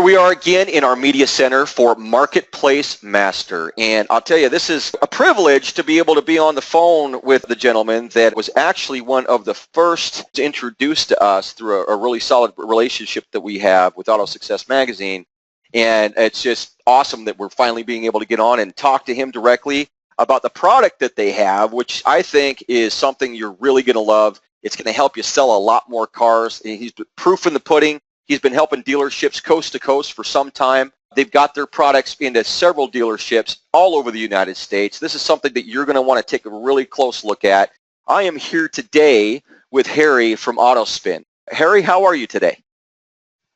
we are again in our media center for Marketplace Master. And I'll tell you, this is a privilege to be able to be on the phone with the gentleman that was actually one of the first to introduce to us through a really solid relationship that we have with Auto Success Magazine. And it's just awesome that we're finally being able to get on and talk to him directly about the product that they have, which I think is something you're really going to love. It's going to help you sell a lot more cars. He's proof in the pudding. He's been helping dealerships coast to coast for some time. They've got their products into several dealerships all over the United States. This is something that you're going to want to take a really close look at. I am here today with Harry from AutoSpin. Harry, how are you today?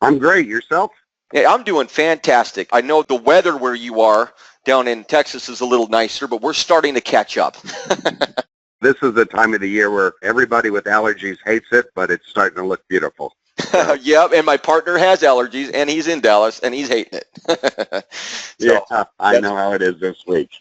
I'm great. Yourself? Yeah, I'm doing fantastic. I know the weather where you are down in Texas is a little nicer, but we're starting to catch up. This is the time of the year where everybody with allergies hates it, but it's starting to look beautiful. Yep, and my partner has allergies, and he's in Dallas, and he's hating it. Yeah, I know how it is this week.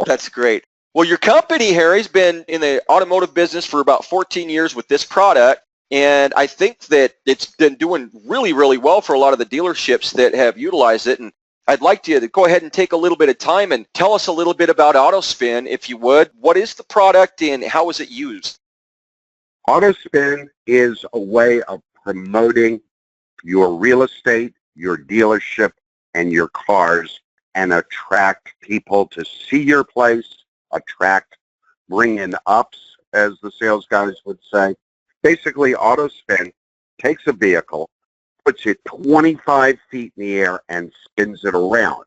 That's great. Well, your company, Harry's been in the automotive business for about 14 years with this product, and I think that it's been doing really, really well for a lot of the dealerships that have utilized it. And I'd like you to go ahead and take a little bit of time and tell us a little bit about AutoSpin, if you would. What is the product, and how is it used? AutoSpin is a way of promoting your real estate, your dealership, and your cars, and attract people to see your place, bring in ups, as the sales guys would say. Basically, AutoSpin takes a vehicle, puts it 25 feet in the air, and spins it around.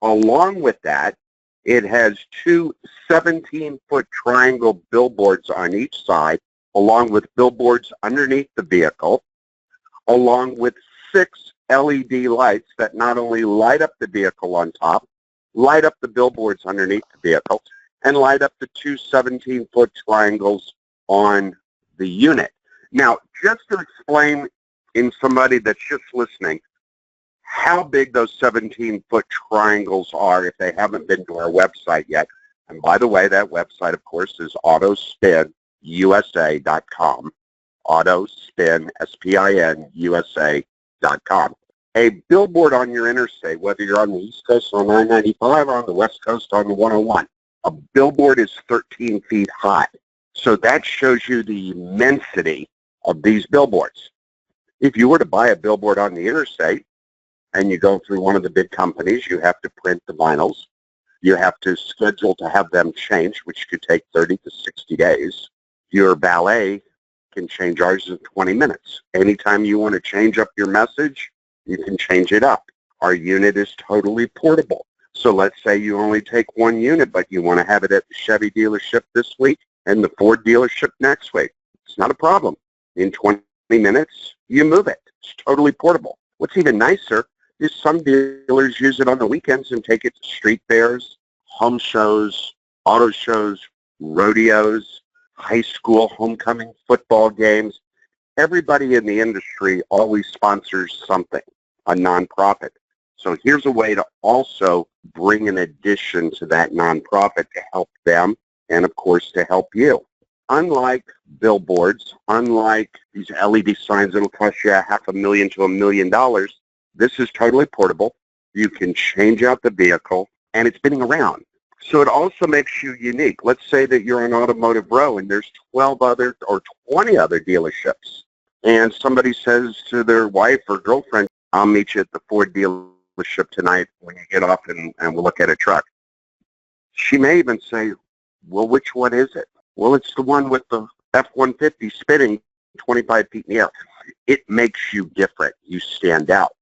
Along with that, it has two 17-foot triangle billboards on each side, along with billboards underneath the vehicle, along with 6 LED lights that not only light up the vehicle on top, light up the billboards underneath the vehicle, and light up the two 17-foot triangles on the unit. Now, just to explain in somebody that's just listening how big those 17-foot triangles are if they haven't been to our website yet. And by the way, that website, of course, is AutoSpinUSA.com. AutoSpin, S-P-I-N, USA.com. A billboard on your interstate, whether you're on the East Coast on 995 or on the West Coast on the 101, a billboard is 13 feet high. So that shows you the immensity of these billboards. If you were to buy a billboard on the interstate and you go through one of the big companies, you have to print the vinyls. You have to schedule to have them changed, which could take 30 to 60 days. Your valet can change ours in 20 minutes. Anytime you want to change up your message, you can change it up. Our unit is totally portable. So let's say you only take one unit, but you want to have it at the Chevy dealership this week and the Ford dealership next week. It's not a problem. In 20 minutes, you move it. It's totally portable. What's even nicer is some dealers use it on the weekends and take it to street fairs, home shows, auto shows, rodeos, high school homecoming football games. Everybody in the industry always sponsors something, a nonprofit. So here's a way to also bring an addition to that nonprofit to help them and, of course, to help you. Unlike billboards, unlike these LED signs that'll cost you $500,000 to $1 million, this is totally portable. You can change out the vehicle, and it's spinning around. So it also makes you unique. Let's say that you're on Automotive Row, and there's 12 other or 20 other dealerships, and somebody says to their wife or girlfriend, I'll meet you at the Ford dealership tonight when you get off, and we'll look at a truck. She may even say, well, which one is it? Well, it's the one with the F-150 spinning 25 feet in the air. It makes you different. You stand out.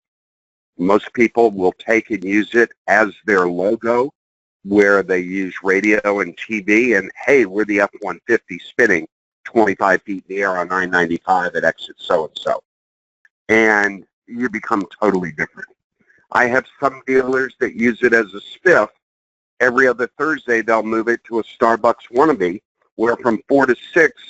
Most people will take and use it as their logo, where they use radio and TV, and, hey, we're the F-150 spinning 25 feet in the air on 995 at exit so-and-so. And you become totally different. I have some dealers that use it as a spiff. Every other Thursday, they'll move it to a Starbucks wannabe, where from 4 to 6,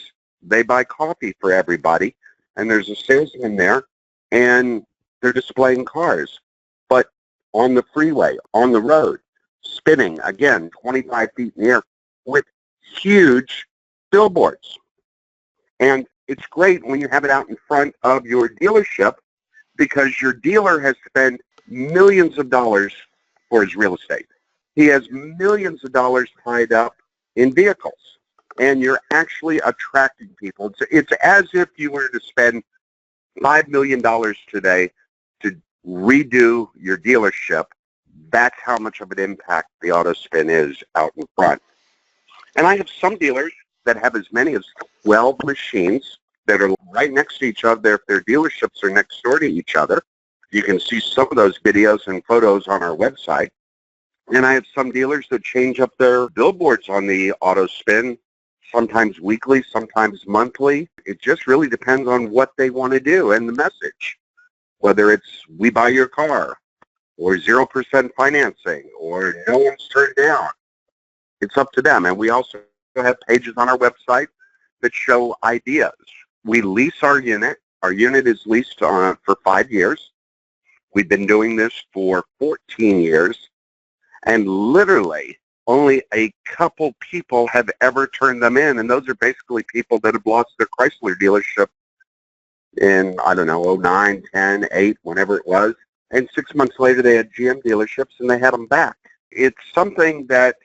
they buy coffee for everybody, and there's a salesman there, and they're displaying cars. But on the freeway, on the road, spinning, again, 25 feet in the air with huge billboards. And it's great when you have it out in front of your dealership because your dealer has spent millions of dollars for his real estate. He has millions of dollars tied up in vehicles, and you're actually attracting people. It's as if you were to spend $5 million today to redo your dealership. That's how much of an impact the AutoSpin is out in front. And I have some dealers that have as many as 12 machines that are right next to each other. Their dealerships are next door to each other. You can see some of those videos and photos on our website. And I have some dealers that change up their billboards on the AutoSpin, sometimes weekly, sometimes monthly. It just really depends on what they want to do and the message, whether it's we buy your car or 0% financing or no one's turned down. It's up to them. And we also have pages on our website that show ideas. We lease our unit. Our unit is leased for 5 years. We've been doing this for 14 years, and literally only a couple people have ever turned them in, and those are basically people that have lost their Chrysler dealership in, I don't know, 09, 10, 8, whenever it was, and 6 months later they had GM dealerships and they had them back. It's something that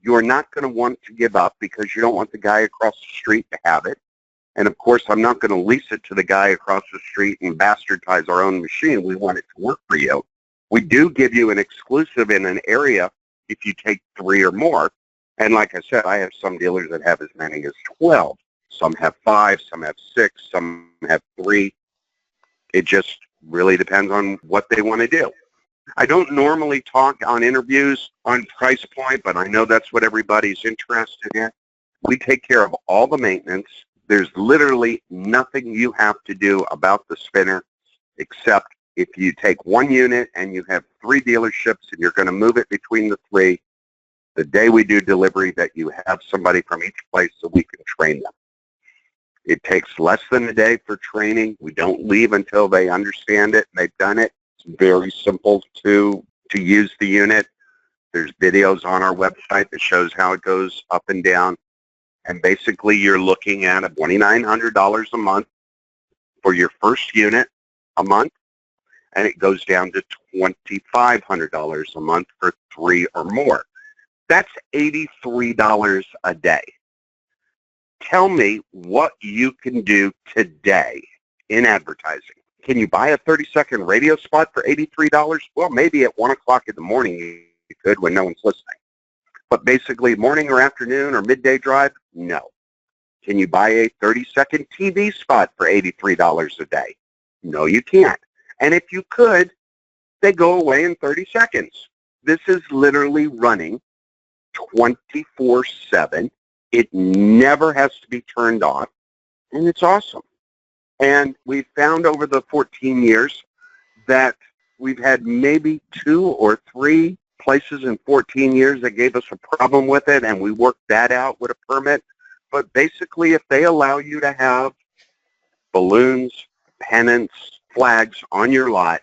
you're not going to want to give up because you don't want the guy across the street to have it. And of course, I'm not going to lease it to the guy across the street and bastardize our own machine. We want it to work for you. We do give you an exclusive in an area if you take 3 or more. And like I said, I have some dealers that have as many as 12. Some have 5, some have 6, some have 3. It just really depends on what they want to do. I don't normally talk on interviews on price point, but I know that's what everybody's interested in. We take care of all the maintenance. There's literally nothing you have to do about the spinner except if you take one unit and you have 3 dealerships and you're going to move it between the 3, the day we do delivery that you have somebody from each place so we can train them. It takes less than a day for training. We don't leave until they understand it and they've done it. It's very simple to use the unit. There's videos on our website that shows how it goes up and down. And basically you're looking at $2,900 a month for your first unit a month, and it goes down to $2,500 a month for 3 or more. That's $83 a day. Tell me what you can do today in advertising. Can you buy a 30-second radio spot for $83? Well, maybe at 1 o'clock in the morning you could when no one's listening. But basically morning or afternoon or midday drive, no. Can you buy a 30-second TV spot for $83 a day? No, you can't. And if you could, they go away in 30 seconds. This is literally running 24/7. It never has to be turned off, and it's awesome. And we've found over the 14 years that we've had maybe 2 or 3 places in 14 years that gave us a problem with it, and we worked that out with a permit. But basically, if they allow you to have balloons, pennants, flags on your lot,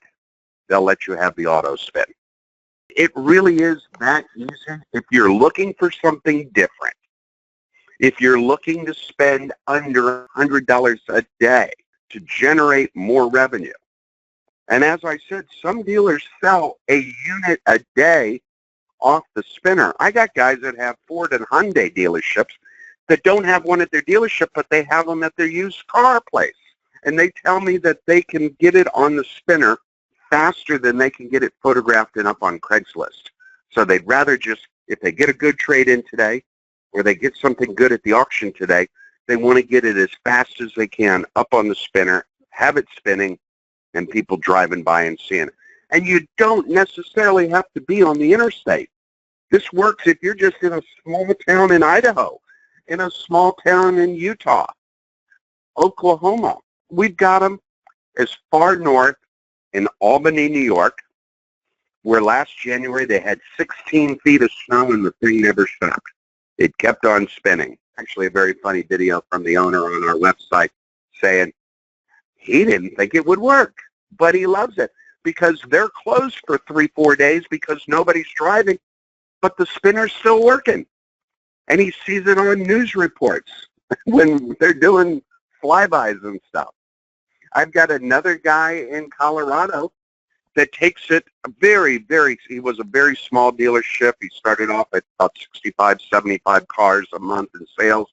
they'll let you have the AutoSpin. It really is that easy. If you're looking for something different, if you're looking to spend under $100 a day to generate more revenue, and as I said, some dealers sell a unit a day off the spinner. I got guys that have Ford and Hyundai dealerships that don't have one at their dealership, but they have them at their used car place. And they tell me that they can get it on the spinner faster than they can get it photographed and up on Craigslist. So they'd rather just, if they get a good trade-in today or they get something good at the auction today, they want to get it as fast as they can up on the spinner, have it spinning, and people driving by and seeing it. And you don't necessarily have to be on the interstate. This works if you're just in a small town in Idaho, in a small town in Utah, Oklahoma. We've got them as far north in Albany, New York, where last January they had 16 feet of snow and the thing never stopped. It kept on spinning. Actually, a very funny video from the owner on our website saying he didn't think it would work, but he loves it because they're closed for 3-4 days because nobody's driving, but the spinner's still working. And he sees it on news reports when they're doing flybys and stuff. I've got another guy in Colorado that takes it he was a very small dealership. He started off at about 65, 75 cars a month in sales.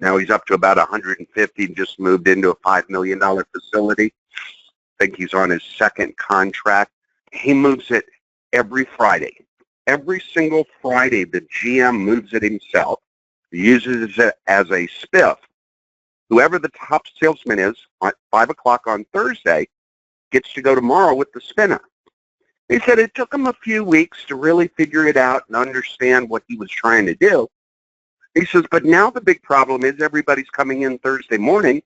Now he's up to about 150, just moved into a $5 million facility. I think he's on his second contract. He moves it every Friday. Every single Friday, the GM moves it himself, uses it as a spiff. Whoever the top salesman is at 5 o'clock on Thursday gets to go tomorrow with the spinner. He said it took him a few weeks to really figure it out and understand what he was trying to do. He says, but now the big problem is everybody's coming in Thursday morning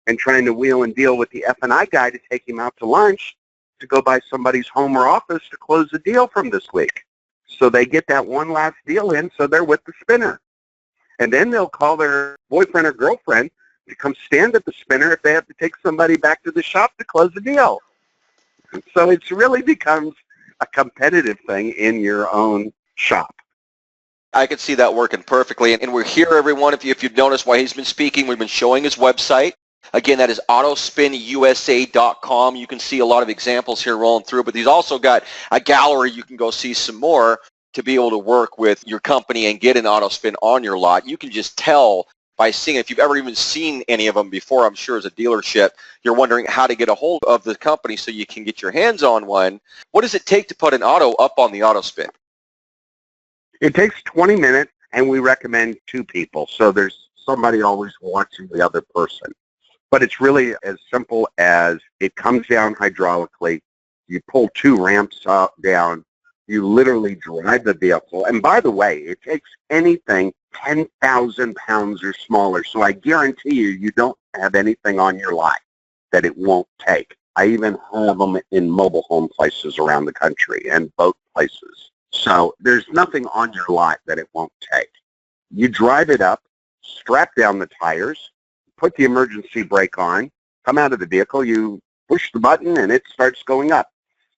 and trying to wheel and deal with the F&I guy to take him out to lunch to go by somebody's home or office to close the deal from this week. So they get that one last deal in, so they're with the spinner. And then they'll call their boyfriend or girlfriend to come stand at the spinner if they have to take somebody back to the shop to close the deal. So it really becomes a competitive thing in your own shop. I could see that working perfectly. And we're here, everyone. If you've noticed why he's been speaking, we've been showing his website. Again, that is AutoSpinUSA.com. You can see a lot of examples here rolling through, but he's also got a gallery you can go see some more to be able to work with your company and get an AutoSpin on your lot. You can just tell by seeing it. If you've ever even seen any of them before, I'm sure as a dealership, you're wondering how to get a hold of the company so you can get your hands on one. What does it take to put an auto up on the AutoSpin? It takes 20 minutes, and we recommend 2 people. So there's somebody always watching the other person. But it's really as simple as it comes down hydraulically. You pull 2 ramps down. You literally drive the vehicle. And by the way, it takes anything 10,000 pounds or smaller. So I guarantee you don't have anything on your lot that it won't take. I even have them in mobile home places around the country and boat places. So there's nothing on your lot that it won't take. You drive it up, strap down the tires, put the emergency brake on, come out of the vehicle, you push the button, and it starts going up.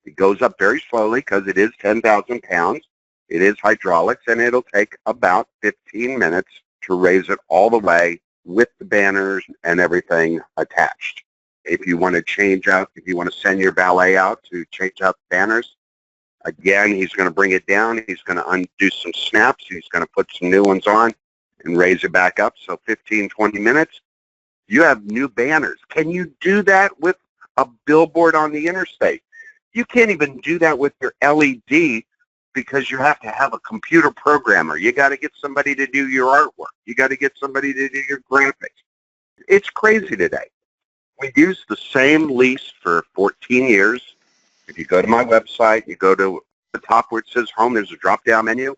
It goes up very slowly because it is 10,000 pounds. It is hydraulics, and it'll take about 15 minutes to raise it all the way with the banners and everything attached. If you want to change out, if you want to send your valet out to change out the banners, again, he's going to bring it down. He's going to undo some snaps. He's going to put some new ones on and raise it back up. So 15, 20 minutes, you have new banners. Can you do that with a billboard on the interstate? You can't even do that with your LED because you have to have a computer programmer. You got to get somebody to do your artwork. You got to get somebody to do your graphics. It's crazy today. We've used the same lease for 14 years. If you go to my website, you go to the top where it says home, there's a drop-down menu.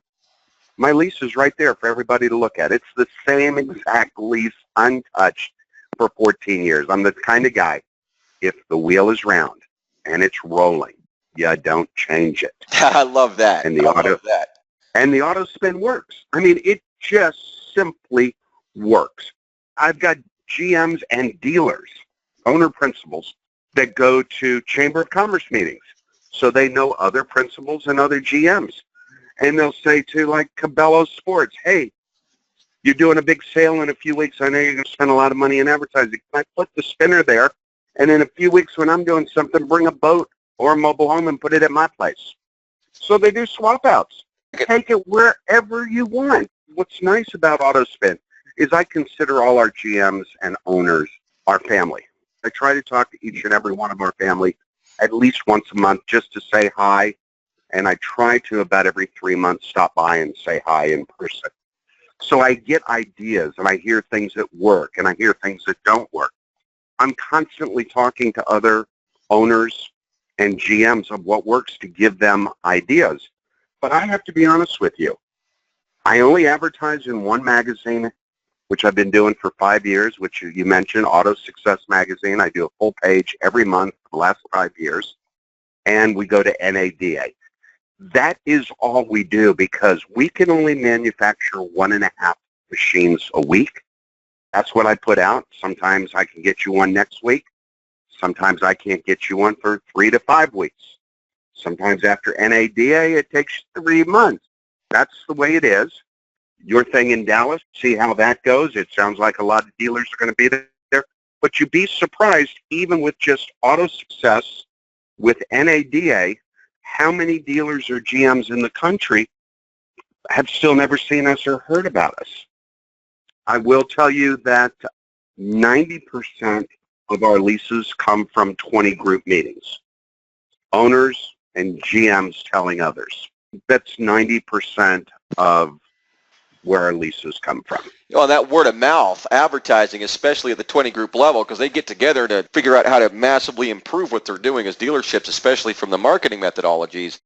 My lease is right there for everybody to look at. It's the same exact lease, untouched, for 14 years. I'm the kind of guy, if the wheel is round and it's rolling, you don't change it. I love that. And the AutoSpin works. I mean, it just simply works. I've got GMs and dealers, owner principals, that go to Chamber of Commerce meetings so they know other principals and other GMs. And they'll say to, like, Cabela's Sports, hey, you're doing a big sale in a few weeks. I know you're going to spend a lot of money in advertising. Can I put the spinner there? And in a few weeks when I'm doing something, bring a boat or a mobile home and put it at my place. So they do swap outs. Take it wherever you want. What's nice about AutoSpin is I consider all our GMs and owners our family. I try to talk to each and every one of our family at least once a month just to say hi, and I try to about every 3 months stop by and say hi in person. So I get ideas, and I hear things that work, and I hear things that don't work. I'm constantly talking to other owners and GMs of what works to give them ideas. But I have to be honest with you. I only advertise in one magazine, which I've been doing for 5 years, which you mentioned, Auto Success Magazine. I do a full page every month for the last 5 years, and we go to NADA. That is all we do because we can only manufacture 1.5 machines a week. That's what I put out. Sometimes I can get you one next week. Sometimes I can't get you one for 3 to 5 weeks. Sometimes after NADA, it takes 3 months. That's the way it is. Your thing in Dallas, see how that goes. It sounds like a lot of dealers are going to be there. But you'd be surprised, even with just Auto Success, with NADA, how many dealers or GMs in the country have still never seen us or heard about us. I will tell you that 90% of our leases come from 20 group meetings. Owners and GMs telling others. That's 90% of where our leases come from. Well, that word of mouth advertising, especially at the 20 group level, because they get together to figure out how to massively improve what they're doing as dealerships, especially from the marketing methodologies.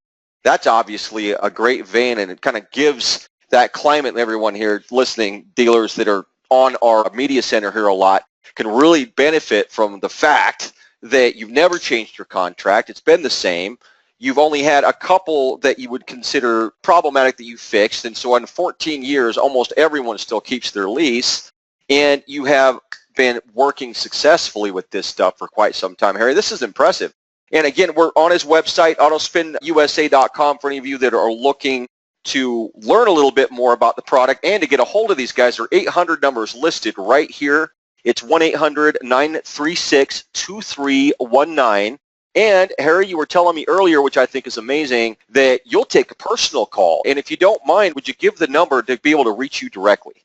That's obviously a great vein, and it kind of gives that climate, and everyone here listening, dealers that are on our media center here a lot, can really benefit from the fact that you've never changed your contract. It's been the same. You've only had a couple that you would consider problematic that you fixed, and so in 14 years, almost everyone still keeps their lease, and you have been working successfully with this stuff for quite some time. Harry, this is impressive. And again, we're on his website, AutoSpinUSA.com, for any of you that are looking to learn a little bit more about the product and to get a hold of these guys. There are 800 numbers listed right here. It's 1-800-936-2319. And Harry, you were telling me earlier, which I think is amazing, that you'll take a personal call. And if you don't mind, would you give the number to be able to reach you directly?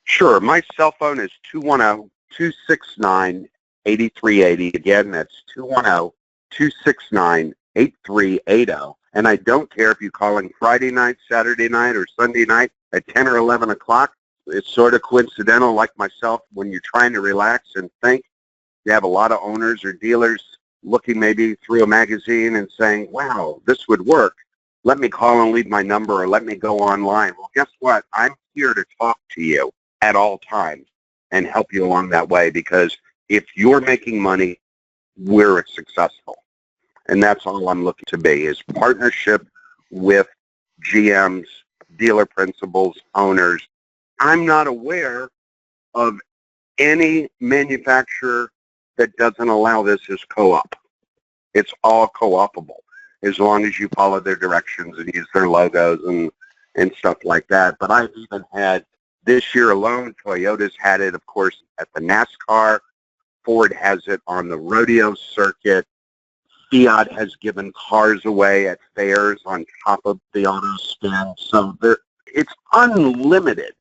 Sure. My cell phone is 210-269-8380. Again, that's 210-269-8380. And I don't care if you call in Friday night, Saturday night, or Sunday night at 10 or 11 o'clock. It's sort of coincidental, like myself, when you're trying to relax and think. You have a lot of owners or dealers looking maybe through a magazine and saying, wow, this would work. Let me call and leave my number, or let me go online. Well, guess what? I'm here to talk to you at all times and help you along that way, because if you're making money, we're successful. And that's all I'm looking to be, is partnership with GMs, dealer principals, owners. I'm not aware of any manufacturer that doesn't allow this as co-op. It's all co-opable as long as you follow their directions and use their logos and stuff like that. But I've even had, this year alone, Toyota's had it, of course, at the NASCAR. Ford has it on the rodeo circuit. Fiat has given cars away at fairs on top of the AutoSpin. So it's unlimited.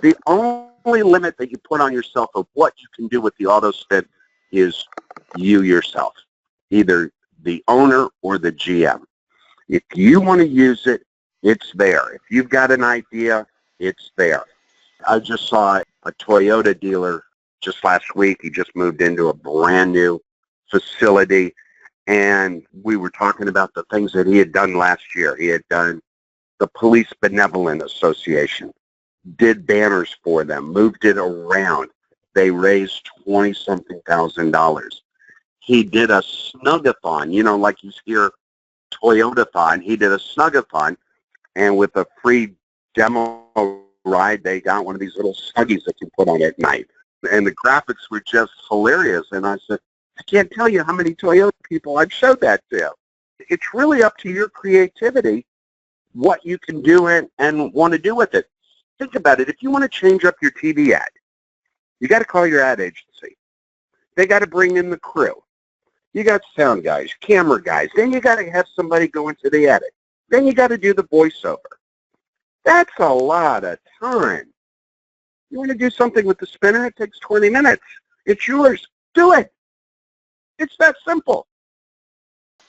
The only limit that you put on yourself of what you can do with the AutoSpin is you yourself, either the owner or the GM. If you want to use it, it's there. If you've got an idea, it's there. I just saw a Toyota dealer just last week. He just moved into a brand new facility, and we were talking about the things that he had done last year. He had done the Police Benevolent Association, did banners for them, moved it around. They raised $20-something thousand. He did a snug-a-thon, you know, like you hear Toyota-thon. He did a snug-a-thon, and with a free demo ride, they got one of these little snuggies that you put on at night. And the graphics were just hilarious. And I said, I can't tell you how many Toyota people I've showed that to. It's really up to your creativity what you can do and want to do with it. Think about it. If you want to change up your TV ad, you got to call your ad agency. They got to bring in the crew. You got sound guys, camera guys. Then you got to have somebody go into the edit. Then you got to do the voiceover. That's a lot of time. You want to do something with the spinner? It takes 20 minutes. It's yours. Do it. It's that simple.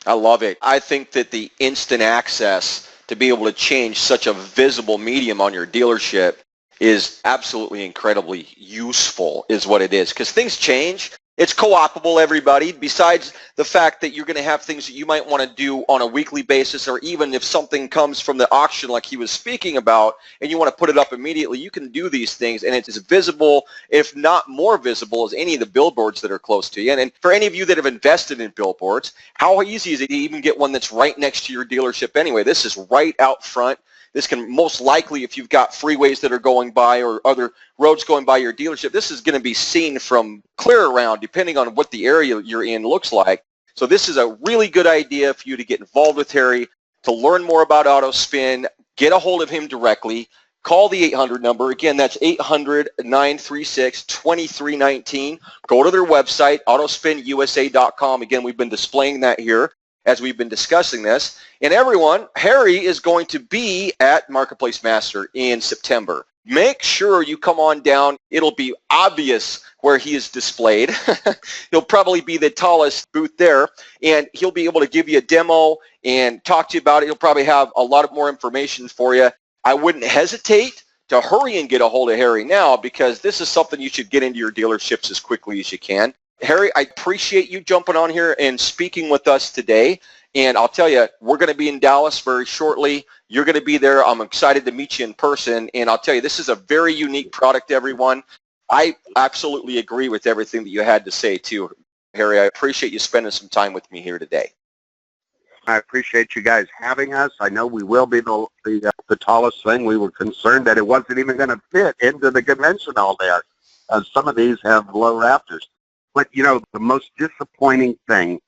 I love it. I think that the instant access to be able to change such a visible medium on your dealership is absolutely incredibly useful, is what it is, because things change. It's co-opable, everybody, besides the fact that you're going to have things that you might want to do on a weekly basis, or even if something comes from the auction like he was speaking about and you want to put it up immediately, you can do these things, and it's as visible, if not more visible, as any of the billboards that are close to you. And for any of you that have invested in billboards, how easy is it to even get one that's right next to your dealership anyway? This is right out front. This can most likely, if you've got freeways that are going by or other roads going by your dealership, this is going to be seen from clear around, depending on what the area you're in looks like. So this is a really good idea for you to get involved with Harry, to learn more about AutoSpin. Get a hold of him directly. call the 800 number. Again, that's 800-936-2319. Go to their website, AutoSpinUSA.com. Again, we've been displaying that here as we've been discussing this. And everyone, Harry is going to be at Marketplace Master in September. Make sure you come on down. It'll be obvious where he is displayed. He'll probably be the tallest booth there, and he'll be able to give you a demo and talk to you about it. He'll probably have a lot of more information for you. I wouldn't hesitate to hurry and get a hold of Harry now, because this is something you should get into your dealerships as quickly as you can. Harry, I appreciate you jumping on here and speaking with us today. And I'll tell you, we're going to be in Dallas very shortly. You're going to be there. I'm excited to meet you in person. And I'll tell you, this is a very unique product, everyone. I absolutely agree with everything that you had to say, too, Harry. I appreciate you spending some time with me here today. I appreciate you guys having us. I know we will be the tallest thing. We were concerned that it wasn't even going to fit into the convention hall there. Some of these have low rafters. But, you know, the most disappointing thing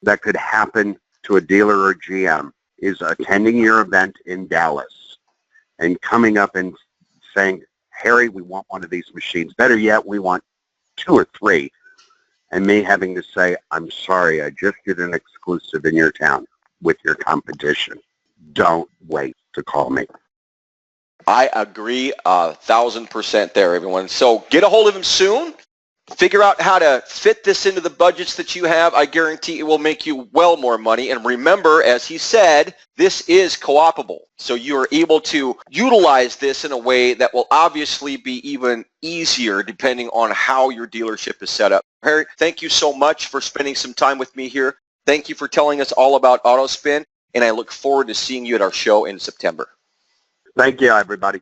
that could happen to a dealer or GM is attending your event in Dallas and coming up and saying, Harry, we want one of these machines. Better yet, we want 2 or 3. And me having to say, I'm sorry, I just did an exclusive in your town with your competition. Don't wait to call me. I agree 1,000% there, everyone. So get a hold of him soon. Figure out how to fit this into the budgets that you have. I guarantee it will make you well more money. And remember, as he said, this is co-opable. So you are able to utilize this in a way that will obviously be even easier depending on how your dealership is set up. Harry, thank you so much for spending some time with me here. Thank you for telling us all about AutoSpin, and I look forward to seeing you at our show in September. Thank you, everybody.